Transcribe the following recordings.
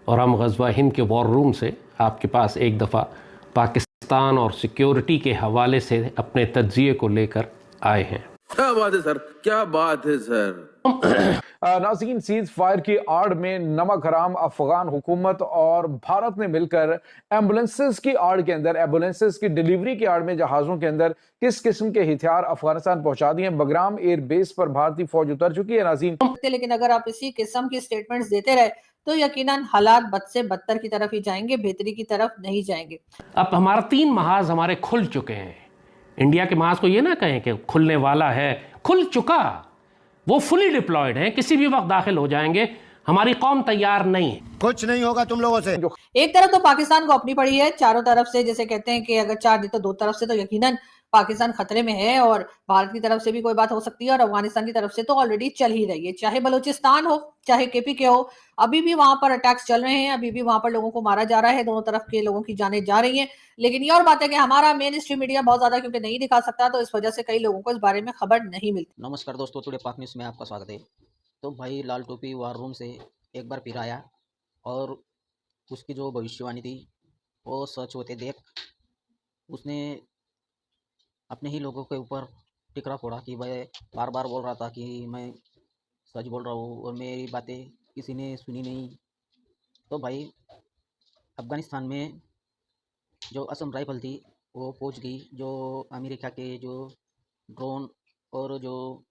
और हम ग़ज़वा हिंद के वॉर रूम से आपके पास एक दफ़ा पाकिस्तान और सिक्योरिटी के हवाले से अपने तज्ज़िये को लेकर आए हैं। क्या बात है सर, क्या बात है सर। नाज़रीन, सीज फायर की आड़ में नमक हराम अफगान हुकूमत और भारत ने मिलकर एम्बुलेंसेस की आड़ के अंदर, एम्बुलेंसेस की डिलीवरी की आड़ में जहाज़ों के अंदर किस किस्म के हथियार अफगानिस्तान पहुंचा दिए। बगराम एयर बेस पर भारतीय फौज उतर चुकी है। नाज़रीन, लेकिन अगर आप इसी किस्म की स्टेटमेंट्स देते रहे तो यकीनन हालात बद से बदतर की तरफ ही जाएंगे, बेहतरी की तरफ नहीं जाएंगे। अब हमारा 3 महाज हमारे खुल चुके हैं। इंडिया के महाज को ये ना कहें कि खुलने वाला है, खुल चुका, वो फुली डिप्लॉयड हैं, किसी भी वक्त दाखिल हो जाएंगे। हमारी कौम तैयार नहीं है, कुछ नहीं होगा तुम लोगों से। एक तरफ तो पाकिस्तान को अपनी पड़ी है, चारों तरफ से जैसे कहते हैं कि अगर 4 दी तो 2 तरफ से तो यकीनन पाकिस्तान खतरे में है और भारत की तरफ से भी कोई बात हो सकती है और अफगानिस्तान की तरफ से तो ऑलरेडी चल ही रही है। चाहे बलूचिस्तान हो, चाहे केपी के हो, अभी भी वहां पर अटैक्स चल रहे हैं, अभी भी वहां पर लोगों को मारा जा रहा है, दोनों तरफ के लोगों की जानें जा रही हैं। लेकिन ये और बात है कि हमारा मेन स्ट्रीम मीडिया बहुत ज्यादा क्योंकि नहीं दिखा सकता, तो इस वजह से कई लोगों को इस बारे में खबर नहीं मिलती। नमस्कार दोस्तों, टुडे पाक न्यूज़ में आपका स्वागत है। तो भाई लाल टोपी वार रूम से एक बार फिर आया और उसकी जो भविष्यवाणी थी वो सच होते देख उसने अपने ही लोगों के ऊपर टिकरा फोड़ा कि भाई बार बार बोल रहा था कि मैं सच बोल रहा हूँ और मेरी बातें किसी ने सुनी नहीं। तो भाई अफ़गानिस्तान में जो असम राइफल थी वो पहुँच गई, जो अमेरिका के जो ड्रोन और जो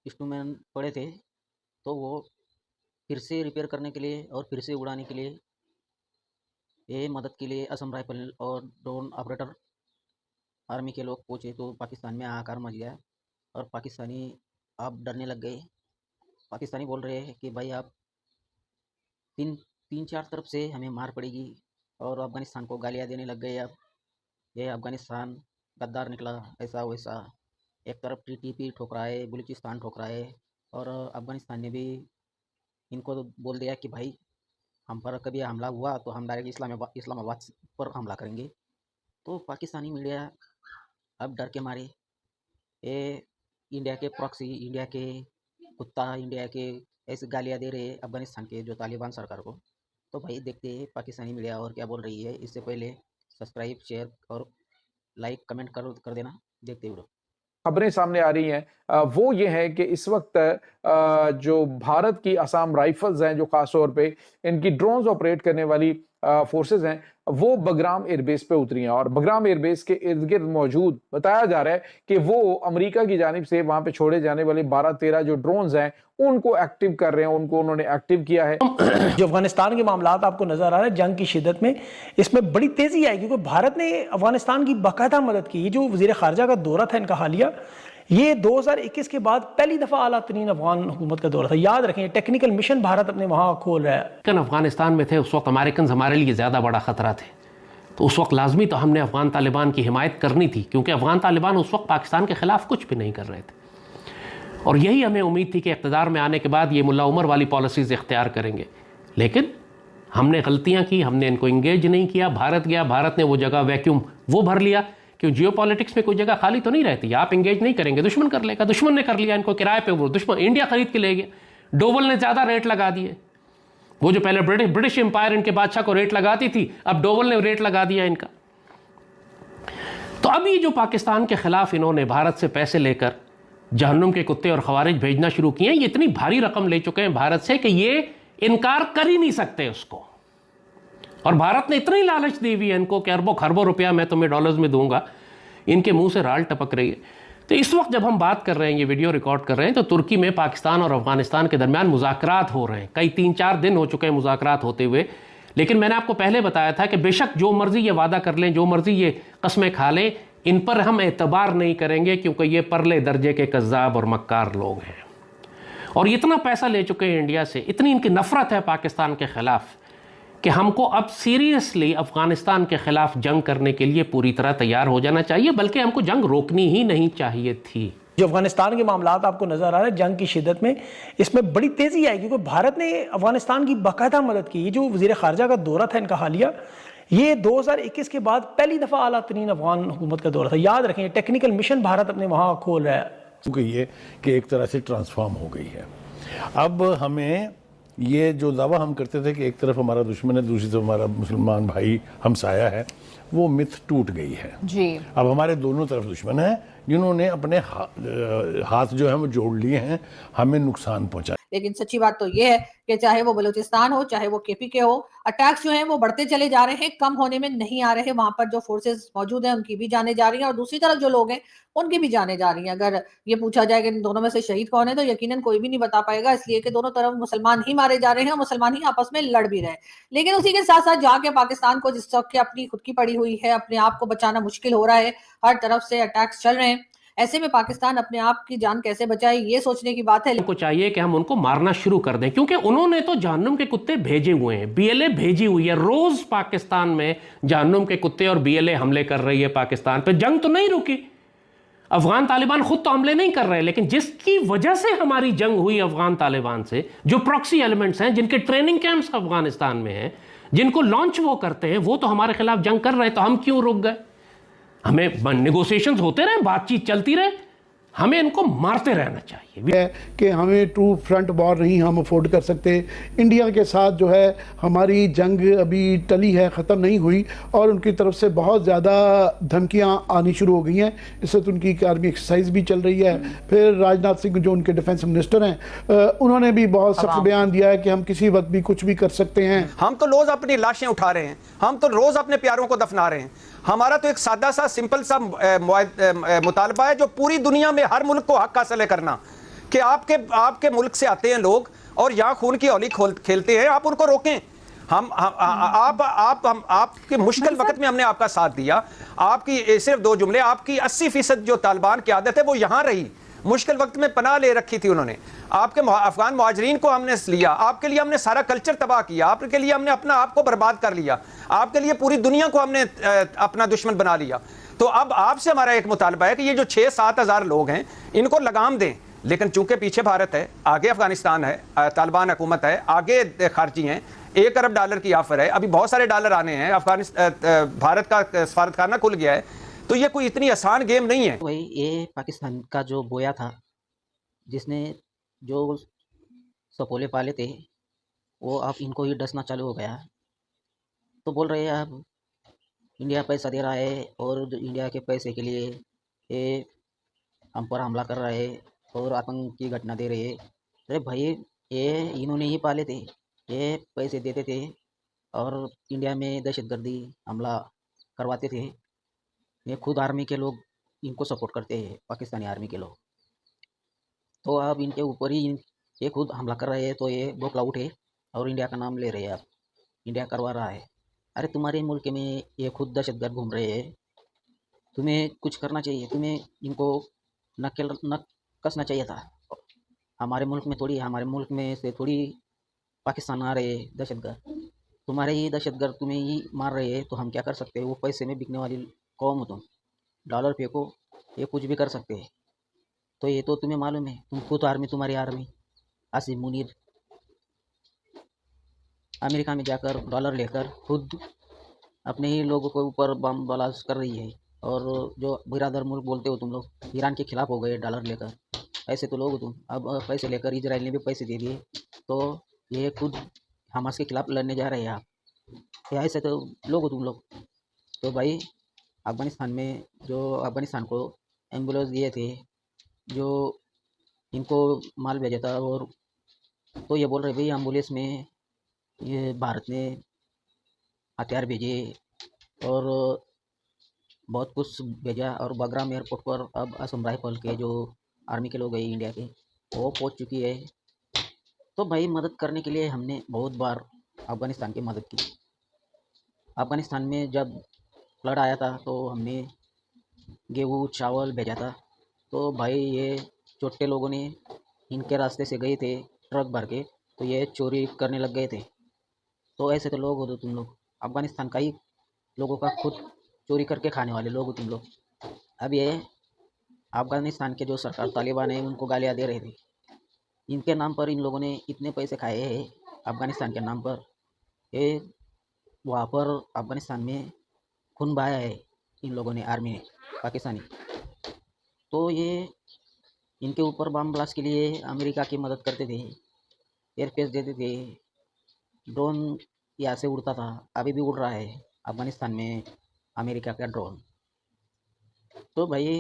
इंस्ट्रूमेंट पड़े थे तो वो फिर से रिपेयर करने के लिए और फिर से उड़ाने के लिए ये मदद के लिए असम राइफल और ड्रोन ऑपरेटर आर्मी के लोग पहुँचे। तो पाकिस्तान में हाहाकार मच गया और पाकिस्तानी आप डरने लग गए। पाकिस्तानी बोल रहे हैं कि भाई आप तीन चार तरफ से हमें मार पड़ेगी और अफ़गानिस्तान को गालियाँ देने लग गए। अब ये अफ़गानिस्तान गद्दार निकला, ऐसा वैसा, एक तरफ टीटीपी ठोक रहा है, बलूचिस्तान ठोक रहा है और अफ़गानिस्तान ने भी इनको बोल दिया कि भाई हम पर कभी हमला हुआ तो हम डायरेक्ट इस्लामाबाद पर हमला करेंगे। तो पाकिस्तानी मीडिया अब डर के मारे ये इंडिया के प्रॉक्सी, इंडिया के कुत्ता, इंडिया के ऐसे गालियाँ दे रहे हैं अफ़गानिस्तान के जो तालिबान सरकार को। तो भाई देखते हैं पाकिस्तानी मीडिया और क्या बोल रही है। इससे पहले सब्सक्राइब, शेयर और लाइक कमेंट कर देना। देखते हैं वीडियो। खबरें सामने आ रही हैं वो ये है कि इस वक्त जो भारत की असम राइफल्स हैं, जो खास तौर पे इनकी ड्रोन्स ऑपरेट करने वाली फोर्सेस हैं, वो बगराम एयरबेस पे उतरी हैं और बगराम एयरबेस के इर्द गिर्द मौजूद बताया जा रहा है कि वो अमेरिका की जानिब से वहां पे छोड़े जाने वाले 12-13 जो ड्रोन्स हैं उनको एक्टिव कर रहे हैं, उनको उन्होंने एक्टिव किया है। जो अफगानिस्तान के मामलात आपको नजर आ रहे हैं जंग की शिद्दत में, इसमें बड़ी तेजी आई क्योंकि भारत ने अफगानिस्तान की बाकायदा मदद की। ये जो वजीर खारजा का दौरा था इनका हालिया, ये 2021 के बाद पहली दफा आला तरीन अफगान हुकूमत का दौरा था। याद रखें, टेक्निकल मिशन भारत अपने वहां खोल रहा है। अफगानिस्तान में थे उस वक्त अमेरिकन हमारे लिए ज़्यादा बड़ा ख़तरा थे, तो उस वक्त लाजमी तो हमने अफ़गान तालिबान की हिमायत करनी थी, क्योंकि अफ़गान तालिबान उस वक्त पाकिस्तान के ख़िलाफ़ कुछ भी नहीं कर रहे थे। और यही हमें उम्मीद थी कि इक़्तिदार में आने के बाद ये मुल्ला उमर वाली पॉलिसीज़ इख्तियार करेंगे, लेकिन हमने गलतियाँ की, हमने इनको इंगेज नहीं किया। भारत गया, भारत ने वो जगह वैक्यूम वो भर लिया, क्यों जियो पॉलिटिक्स में कोई जगह खाली तो नहीं रहती। आप इंगेज नहीं करेंगे, दुश्मन कर लेगा। दुश्मन ने कर लिया इनको किराए पे, वो दुश्मन इंडिया खरीद के ले गया। डोवल ने ज़्यादा रेट लगा दिए, वो जो पहले ब्रिटिश एम्पायर इनके बादशाह को रेट लगाती थी, अब डोवल ने रेट लगा दिया इनका। तो अभी जो पाकिस्तान के खिलाफ इन्होंने भारत से पैसे लेकर जहन्नुम के कुत्ते और खवारिज भेजना शुरू किए हैं, ये इतनी भारी रकम ले चुके हैं भारत से कि ये इनकार कर ही नहीं सकते उसको। और भारत ने इतनी लालच दी हुई है इनको कि अरबों खरबों रुपया मैं तुम्हें डॉलर्स में दूंगा। इनके मुंह से राल टपक रही है। तो इस वक्त जब हम बात कर रहे हैं, ये वीडियो रिकॉर्ड कर रहे हैं, तो तुर्की में पाकिस्तान और अफगानिस्तान के दरमियान मुज़ाकरात हो रहे हैं। कई 3-4 दिन हो चुके हैं मुज़ाकरात होते हुए। लेकिन मैंने आपको पहले बताया था कि बेशक जो मर्जी ये वादा कर लें, जो मर्जी ये कस्में खा लें, इन पर हम एतबार नहीं करेंगे, क्योंकि ये परले दर्जे के कज़्ज़ाब और मक्कार लोग हैं। और इतना पैसा ले चुके हैं इंडिया से, इतनी इनकी नफरत है पाकिस्तान के ख़िलाफ़ कि हमको अब सीरियसली अफ़गानिस्तान के ख़िलाफ़ जंग करने के लिए पूरी तरह तैयार हो जाना चाहिए, बल्कि हमको जंग रोकनी ही नहीं चाहिए थी। जो अफगानिस्तान के मामलात आपको नजर आ रहे हैं जंग की शिद्दत में, इसमें बड़ी तेजी आई क्योंकि भारत ने अफगानिस्तान की बाकायदा मदद की। ये जो वजीर खारजा का दौरा था इनका हालिया, ये 2021 के बाद पहली दफा आला तरीन अफगान हुकूमत का दौरा था। याद रखें, टेक्निकल मिशन भारत अपने वहां खोल रहा है। क्योंकि ये कि एक तरह से ट्रांसफॉर्म हो गई है। अब हमें ये जो दावा हम करते थे कि एक तरफ हमारा दुश्मन है, दूसरी तरफ हमारा मुसलमान भाई हमसाया है, वो मिथ टूट गई है जी। अब हमारे दोनों तरफ दुश्मन है जिन्होंने अपने हाथ जो है वो जोड़ लिए हैं, हमें नुकसान पहुंचा। लेकिन सच्ची बात तो ये है कि चाहे वो बलूचिस्तान हो, चाहे वो केपीके हो, अटैक्स जो हैं वो बढ़ते चले जा रहे हैं, कम होने में नहीं आ रहे। वहां पर जो फोर्सेस मौजूद हैं उनकी भी जाने जा रही हैं और दूसरी तरफ जो लोग हैं उनकी भी जाने जा रही हैं। अगर ये पूछा जाए कि इन दोनों में से शहीद कौन है तो यकीनन कोई भी नहीं बता पाएगा, इसलिए कि दोनों तरफ मुसलमान ही मारे जा रहे हैं और मुसलमान ही आपस में लड़ भी रहे हैं। लेकिन उसी के साथ साथ जाके पाकिस्तान को जिस वक्त अपनी खुद की पड़ी हुई है, अपने आप को बचाना मुश्किल हो रहा है, हर तरफ से अटैक्स चल रहे हैं, ऐसे में पाकिस्तान अपने आप की जान कैसे बचाए ये सोचने की बात है। हमको चाहिए कि हम उनको मारना शुरू कर दें, क्योंकि उन्होंने तो जहन्नुम के कुत्ते भेजे हुए हैं, बीएलए भेजी हुई है। रोज पाकिस्तान में जहन्नुम के कुत्ते और बीएलए हमले कर रही है पाकिस्तान पे। जंग तो नहीं रुकी, अफगान तालिबान खुद तो हमले नहीं कर रहे, लेकिन जिसकी वजह से हमारी जंग हुई अफगान तालिबान से, जो प्रॉक्सी एलिमेंट्स हैं, जिनके ट्रेनिंग कैंप्स अफगानिस्तान में हैं, जिनको लॉन्च वो करते हैं, वो तो हमारे खिलाफ जंग कर रहे, तो हम क्यों रुक गए? हमें नेगोशिएशंस होते रहे, बातचीत चलती रहे, हमें इनको मारते रहना चाहिए है कि हमें टू फ्रंट वॉर नहीं हम अफोर्ड कर सकते। इंडिया के साथ जो है हमारी जंग अभी टली है, ख़त्म नहीं हुई और उनकी तरफ से बहुत ज़्यादा धमकियां आनी शुरू हो गई हैं। इस वक्त उनकी आर्मी एक्सरसाइज भी चल रही है। फिर राजनाथ सिंह जो उनके डिफेंस मिनिस्टर हैं उन्होंने भी बहुत सख्त बयान दिया है कि हम किसी वक्त भी कुछ भी कर सकते हैं। हम तो रोज़ अपनी लाशें उठा रहे हैं, हम तो रोज़ अपने प्यारों को दफना रहे हैं। हमारा तो एक सादा सा सिंपल सा मुतालबा है जो पूरी दुनिया में हर मुल्क को हक हासिल है करना, कि आपके मुल्क से आते हैं लोग और यहाँ खून की होली खेलते हैं, आप उनको रोकें। आपके मुश्किल वक्त में हमने आपका साथ दिया। आपकी सिर्फ 2 जुमले, आपकी 80% जो तालिबान की आदत है वो यहाँ रही, मुश्किल वक्त में पनाह ले रखी थी उन्होंने। आपके अफगान मुहाजिरीन को हमने लिया, आपके लिए हमने सारा कल्चर तबाह किया, आपके लिए हमने अपना आप को बर्बाद कर लिया, आपके लिए पूरी दुनिया को हमने अपना दुश्मन बना लिया। तो अब आपसे हमारा एक मुतालबा है कि ये जो 6-7 हज़ार लोग हैं इनको लगाम दें। लेकिन चूंकि पीछे भारत है, आगे अफगानिस्तान है, तालिबान हुकूमत है, आगे खारजी हैं, $1 अरब की ऑफर है, अभी बहुत सारे डॉलर आने हैं, भारत का सफारतखाना खुल गया है, तो ये कोई इतनी आसान गेम नहीं है। वही ये पाकिस्तान का जो बोया था, जिसने जो सपोले पाले थे, वो अब इनको ही डसना चालू हो गया। तो बोल रहे हैं अब इंडिया पैसा दे रहा है और इंडिया के पैसे के लिए ये हम पर हमला कर रहा है और आतंक की घटना दे रहे हैं। अरे भाई, ये इन्होंने ही पाले थे, ये पैसे देते थे और इंडिया में दहशतगर्दी हमला करवाते थे। ये खुद आर्मी के लोग इनको सपोर्ट करते हैं, पाकिस्तानी आर्मी के लोग। तो अब इनके ऊपर ही ये खुद हमला कर रहे हैं, तो ये बौखला उठे और इंडिया का नाम ले रहे हैं। अब इंडिया करवा रहा है। अरे तुम्हारे मुल्क में ये खुद दहशतगर्द घूम रहे हैं, तुम्हें कुछ करना चाहिए, तुम्हें इनको न कसना चाहिए था। हमारे मुल्क में से थोड़ी पाकिस्तान आ रहे दहशतगर्द, तुम्हारे ही दहशतगर्द तुम्हें ही मार रहे हैं, तो हम क्या कर सकते हैं? वो पैसे में बिकने वाली कौम हो तुम, डॉलर फेंको, ये कुछ भी कर सकते हैं। तो ये तो तुम्हें मालूम है, तुम खुद आर्मी, तुम्हारी आर्मी आसिम मुनीर अमेरिका में जाकर डॉलर लेकर खुद अपने ही लोगों के ऊपर बम ब्लास्ट कर रही है। और जो बिरादर मुल्क बोलते हो तुम लोग, ईरान के खिलाफ हो गए डॉलर लेकर, ऐसे तो लोग हो तुम। अब पैसे लेकर इजराइल ने भी पैसे दे दिए, तो ये खुद हमास के खिलाफ लड़ने जा रहे हैं आप, या ऐसे तो लोग हो तुम लोग। तो भाई, अफगानिस्तान को एम्बुलेंस दिए थे, जो इनको माल भेजा था, और तो ये बोल रहे भाई एम्बुलेंस में ये भारत ने हथियार भेजे और बहुत कुछ भेजा। और बगराम एयरपोर्ट पर अब असम राइफल के जो आर्मी के लोग हैं इंडिया के, वो पहुंच चुकी है। तो भाई, मदद करने के लिए हमने बहुत बार अफ़गानिस्तान की मदद की। अफ़गानिस्तान में जब फ्लड आया था तो हमने गेहूँ चावल भेजा था। तो भाई, ये छोटे लोगों ने इनके रास्ते से गए थे ट्रक भर के, तो ये चोरी करने लग गए थे। तो ऐसे तो लोग हो तुम लोग, अफ़गानिस्तान का ही लोगों का खुद चोरी करके खाने वाले लोग हो तुम लोग। अब ये अफ़गानिस्तान के जो सरकार तालिबान है उनको गालियाँ दे रहे थे, इनके नाम पर इन लोगों ने इतने पैसे खाए हैं अफ़गानिस्तान के नाम पर। ये वहाँ पर अफ़गानिस्तान में खून बहाया है इन लोगों ने, आर्मी ने, पाकिस्तानी। तो ये इनके ऊपर बम ब्लास्ट के लिए अमेरिका की मदद करते थे। एयरफेस देते थे, ड्रोन यहाँ से उड़ता था, अभी भी उड़ रहा है अफगानिस्तान में अमेरिका का ड्रोन। तो भाई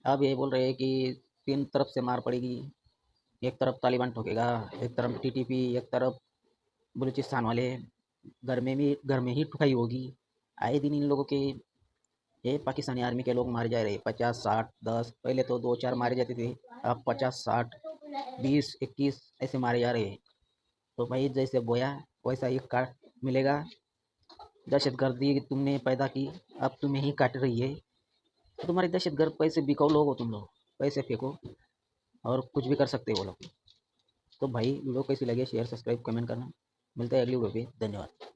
अब ये बोल रहे हैं कि 3 तरफ से मार पड़ेगी, एक तरफ तालिबान ठोकेगा, एक तरफ टीटीपी, एक तरफ बलूचिस्तान वाले, घर में ही ठुकाई होगी। आए दिन इन लोगों के ये पाकिस्तानी आर्मी के लोग मारे जा रहे हैं, 50, 60, 10, पहले तो 2-4 मारे जाते थे, अब 50, 60, 20, 21 ऐसे मारे जा रहे हैं। तो भाई जैसे बोया वैसा ही काट मिलेगा। दहशतगर्दी तुमने पैदा की, अब तुम्हें ही काट रही है। तो तुम्हारे दहशतगर्द पैसे बिकाऊ लोग हो, तुम लोग पैसे फेंको और कुछ भी कर सकते हो वो लोग। तो भाई वीडियो कैसी लगे शेयर सब्सक्राइब कमेंट करना। मिलता है अगली वीडियो पे, धन्यवाद।